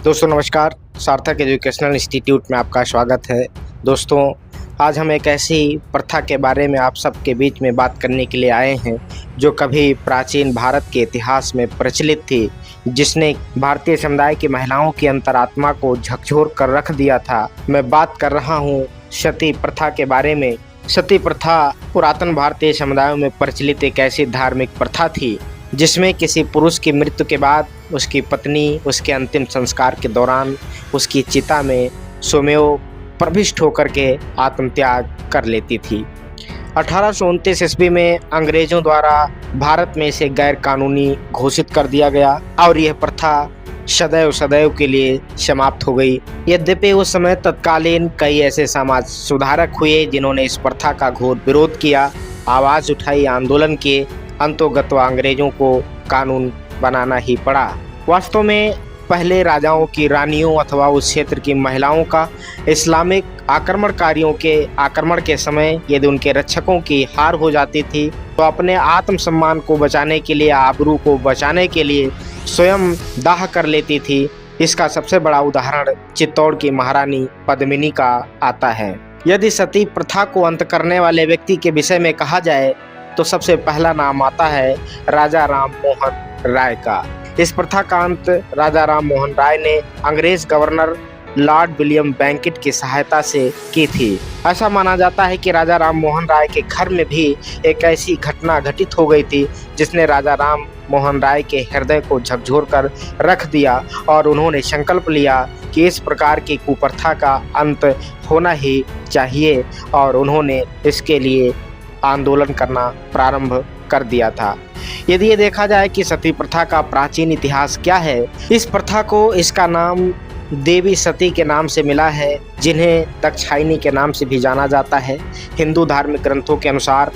दोस्तों नमस्कार। सार्थक एजुकेशनल इंस्टीट्यूट में आपका स्वागत है। दोस्तों आज हम एक ऐसी प्रथा के बारे में आप सबके बीच में बात करने के लिए आए हैं जो कभी प्राचीन भारत के इतिहास में प्रचलित थी, जिसने भारतीय समुदाय की महिलाओं की अंतरात्मा को झकझोर कर रख दिया था। मैं बात कर रहा हूँ सती प्रथा के बारे में। सती प्रथा पुरातन भारतीय समुदायों में प्रचलित एक ऐसी धार्मिक प्रथा थी जिसमें किसी पुरुष की मृत्यु के बाद उसकी पत्नी उसके अंतिम संस्कार के दौरान उसकी चिता में स्वयं प्रविष्ट होकर के आत्मत्याग कर लेती थी। 1829 ईस्वी में अंग्रेजों द्वारा भारत में इसे गैर कानूनी घोषित कर दिया गया और यह प्रथा सदैव सदैव के लिए समाप्त हो गई। यद्यपि उस समय तत्कालीन कई ऐसे समाज सुधारक हुए जिन्होंने इस प्रथा का घोर विरोध किया, आवाज़ उठाई, आंदोलन किए। अंतोगत्वा अंग्रेजों को कानून बनाना ही पड़ा। वास्तव में पहले राजाओं की रानियों अथवा उस क्षेत्र की महिलाओं का इस्लामिक आक्रमणकारियों के आक्रमण के समय यदि उनके रक्षकों की हार हो जाती थी तो अपने आत्मसम्मान को बचाने के लिए, आबरू को बचाने के लिए स्वयं दाह कर लेती थी। इसका सबसे बड़ा उदाहरण चित्तौड़ की महारानी पद्मिनी का आता है। यदि सती प्रथा को अंत करने वाले व्यक्ति के विषय में कहा जाए तो सबसे पहला नाम आता है राजा राम मोहन राय का। इस प्रथा का अंत राजा राम मोहन राय ने अंग्रेज गवर्नर लॉर्ड विलियम बेंकेट की सहायता से की थी। ऐसा माना जाता है कि राजा राम मोहन राय के घर में भी एक ऐसी घटना घटित हो गई थी जिसने राजा राम मोहन राय के हृदय को झकझोर कर रख दिया और उन्होंने संकल्प लिया कि इस प्रकार की कुप्रथा का अंत होना ही चाहिए और उन्होंने इसके लिए आंदोलन करना प्रारंभ कर दिया था। यदि ये देखा जाए कि सती प्रथा का प्राचीन इतिहास क्या है, इस प्रथा को इसका नाम देवी सती के नाम से मिला है, जिन्हें दाक्षायणी के नाम से भी जाना जाता है। हिंदू धार्मिक ग्रंथों के अनुसार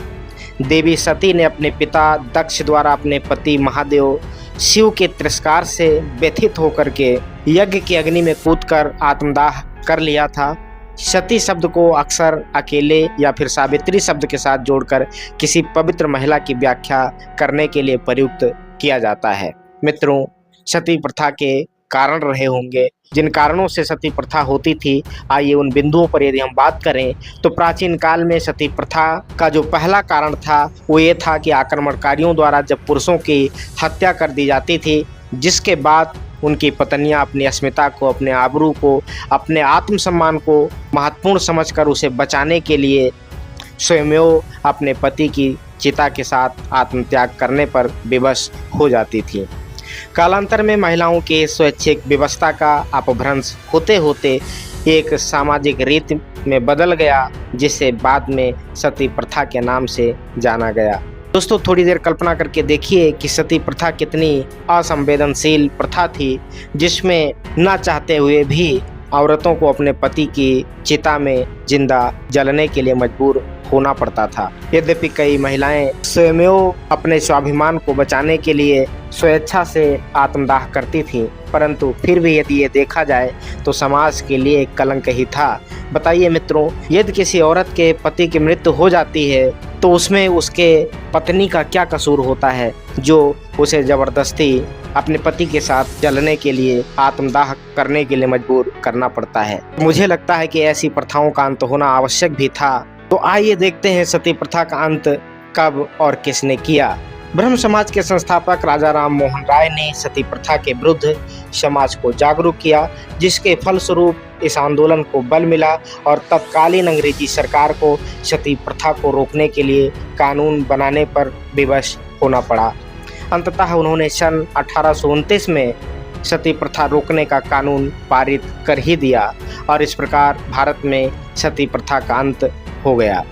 देवी सती ने अपने पिता दक्ष द्वारा अपने पति महादेव शिव के तिरस्कार से व्यथित होकर के यज्ञ की अग्नि में कूदकर आत्मदाह कर लिया था। सती शब्द को अक्सर अकेले या फिर सावित्री शब्द के साथ जोड़कर किसी पवित्र महिला की व्याख्या करने के लिए प्रयुक्त किया जाता है। मित्रों, सती प्रथा के कारण रहे होंगे। जिन कारणों से सती प्रथा होती थी, आइए उन बिंदुओं पर यदि हम बात करें तो प्राचीन काल में सती प्रथा का जो पहला कारण था वो ये था कि आक्रमणकारियों द्वारा जब पुरुषों की हत्या कर दी जाती थी, जिसके बाद उनकी पत्नियां अपनी अस्मिता को, अपने आबरू को, अपने आत्मसम्मान को महत्वपूर्ण समझकर उसे बचाने के लिए स्वयं अपने पति की चिता के साथ आत्मत्याग करने पर विवश हो जाती थी। कालांतर में महिलाओं के स्वैच्छिक व्यवस्था का अपभ्रंश होते होते एक सामाजिक रीति में बदल गया, जिसे बाद में सती प्रथा के नाम से जाना गया। दोस्तों थोड़ी देर कल्पना करके देखिए कि सती प्रथा कितनी असंवेदनशील प्रथा थी, जिसमें न चाहते हुए भी औरतों को अपने पति की चिता में जिंदा जलने के लिए मजबूर होना पड़ता था। यद्यपि कई महिलाएं स्वयं अपने स्वाभिमान को बचाने के लिए स्वेच्छा से आत्मदाह करती थीं, परंतु फिर भी यदि ये देखा जाए तो समाज के लिए एक कलंक ही था। बताइए मित्रों, यदि किसी औरत के पति की मृत्यु हो जाती है तो उसमें उसके पत्नी का क्या कसूर होता है जो उसे जबरदस्ती अपने पति के साथ जलने के लिए, आत्मदाह करने के लिए मजबूर करना पड़ता है। मुझे लगता है कि ऐसी प्रथाओं का अंत होना आवश्यक भी था। तो आइए देखते हैं सती प्रथा का अंत कब और किसने किया। ब्रह्म समाज के संस्थापक राजा राम मोहन राय ने सती प्रथा के विरुद्ध समाज को जागरूक किया, जिसके फलस्वरूप इस आंदोलन को बल मिला और तत्कालीन अंग्रेजी सरकार को सती प्रथा को रोकने के लिए कानून बनाने पर विवश होना पड़ा। अंततः उन्होंने सन 1829 में सती प्रथा रोकने का कानून पारित कर ही दिया और इस प्रकार भारत में सती प्रथा का अंत हो गया।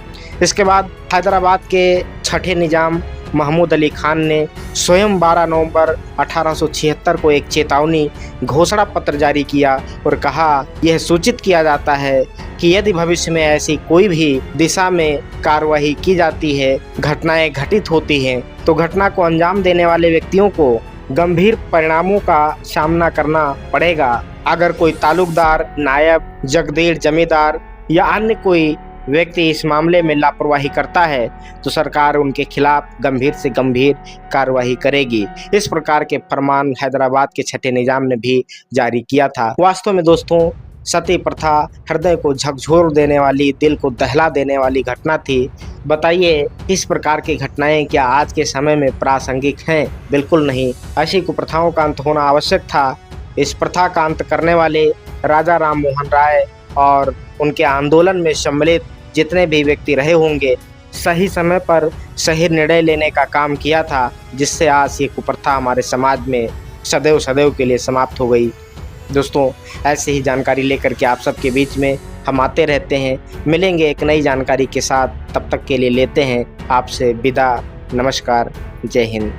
इसके बाद हैदराबाद के छठे निजाम महमूद अली खान ने स्वयं 12 नवंबर 1876 को एक चेतावनी घोषणा पत्र जारी किया और कहा, यह सूचित किया जाता है कि यदि भविष्य में ऐसी कोई भी दिशा में कार्रवाई की जाती है, घटनाएं घटित होती हैं, तो घटना को अंजाम देने वाले व्यक्तियों को गंभीर परिणामों का सामना करना पड़ेगा। अगर कोई तालुकदार, नायब, जगदीर, जमींदार या अन्य कोई व्यक्ति इस मामले में लापरवाही करता है तो सरकार उनके खिलाफ गंभीर से गंभीर कार्रवाई करेगी। इस प्रकार के फरमान हैदराबाद के छठे निजाम ने भी जारी किया था। वास्तव में दोस्तों, सती प्रथा हृदय को झकझोर देने वाली, दिल को दहला देने वाली घटना थी। बताइए, इस प्रकार की घटनाएं क्या आज के समय में प्रासंगिक हैं? बिल्कुल नहीं। ऐसी कुप्रथाओं का अंत होना आवश्यक था। इस प्रथा का अंत करने वाले राजा राम मोहन राय और उनके आंदोलन में सम्मिलित जितने भी व्यक्ति रहे होंगे, सही समय पर सही निर्णय लेने का काम किया था, जिससे आज ये कुप्रथा हमारे समाज में सदैव सदैव के लिए समाप्त हो गई। दोस्तों, ऐसे ही जानकारी लेकर के आप सबके बीच में हम आते रहते हैं। मिलेंगे एक नई जानकारी के साथ, तब तक के लिए लेते हैं आपसे विदा। नमस्कार, जय हिंद।